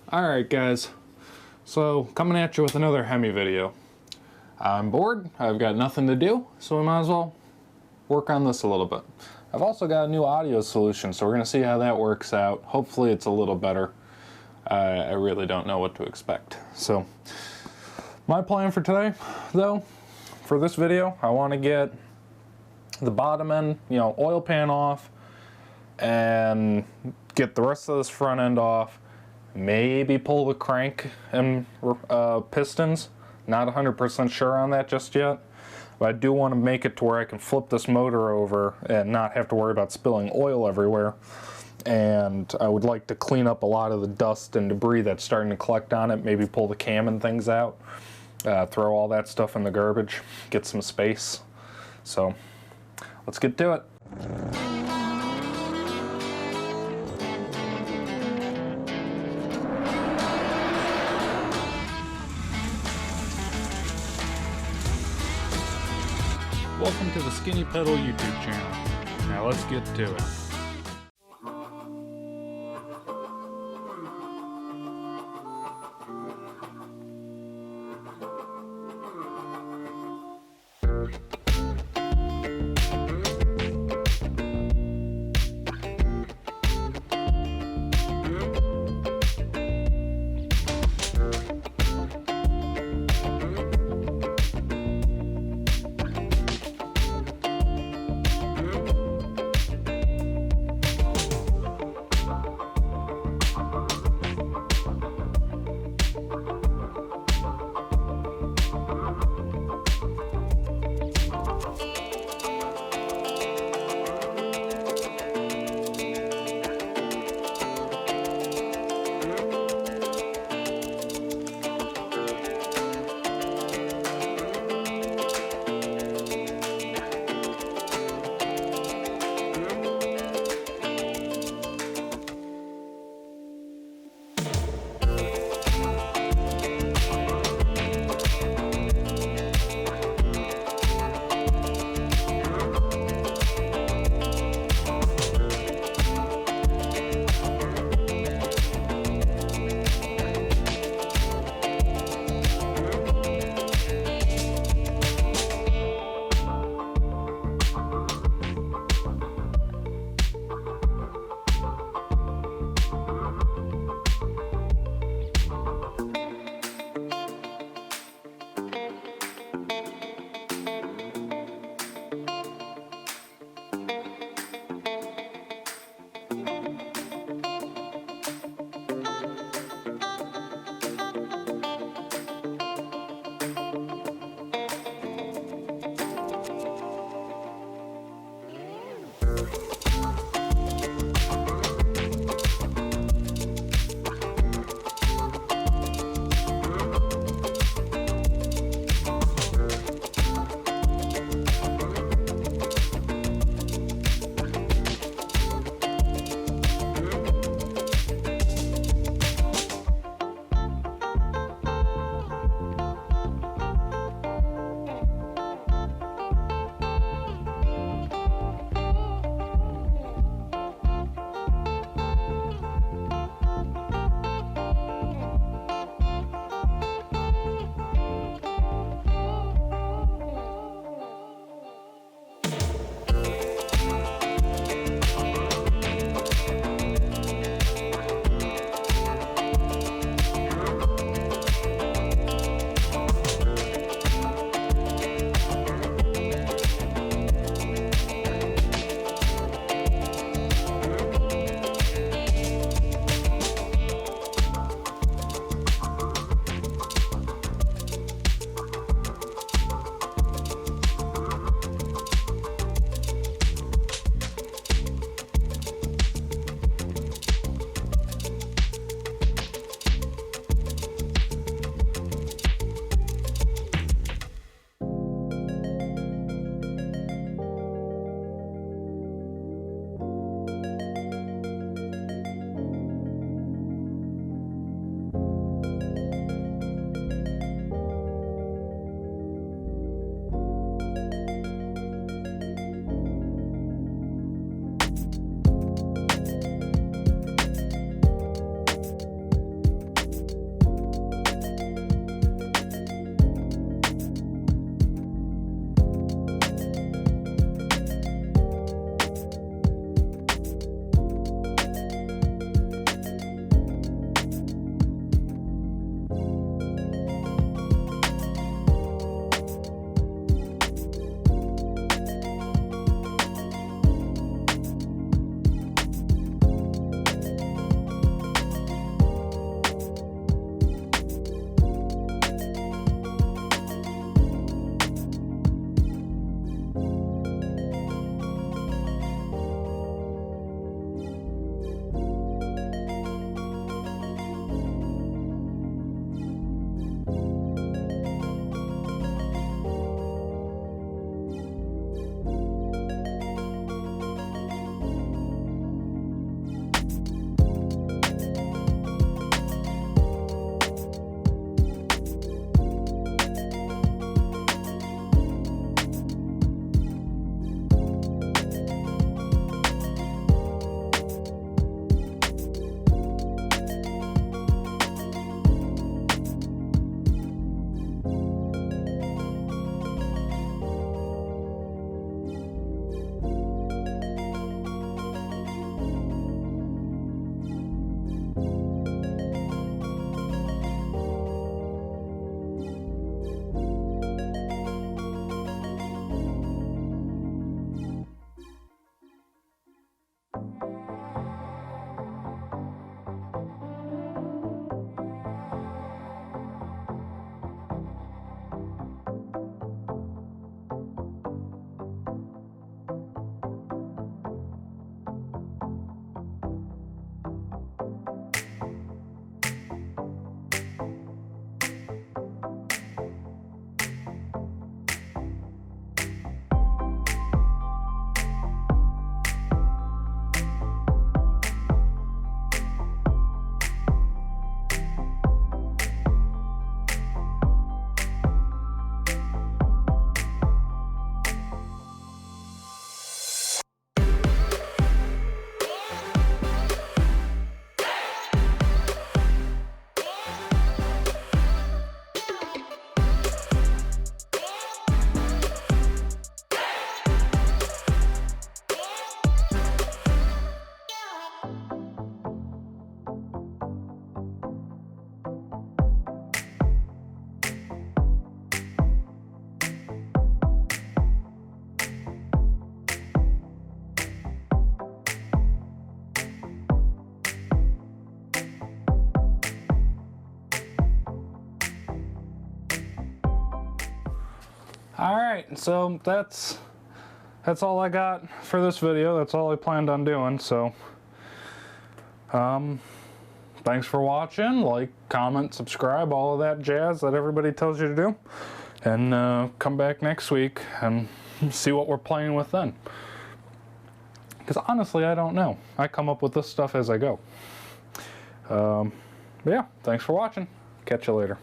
Alright guys, so coming at you with another Hemi video. I'm bored, I've got nothing to do, so we might as well work on this a little bit. I've also got a new audio solution, so we're going to see how that works out. Hopefully it's a little better. I really don't know what to expect. So, my plan for today, though, for this video, I want to get the bottom end, oil pan off, and get the rest of this front end off. Maybe pull the crank and pistons. Not 100% sure on that just yet. But I do want to make it to where I can flip this motor over and not have to worry about spilling oil everywhere. And I would like to clean up a lot of the dust and debris that's starting to collect on it. Maybe pull the cam and things out. Throw all that stuff in the garbage. Get some space. So, let's get to it. Welcome to the Skinny Pedal YouTube channel. Now let's get to it. Alright, so that's all I got for this video. That's all I planned on doing, so thanks for watching. Like, comment, subscribe, all of that jazz that everybody tells you to do. And come back next week and see what we're playing with then. Because honestly, I don't know. I come up with this stuff as I go. But yeah, thanks for watching. Catch you later.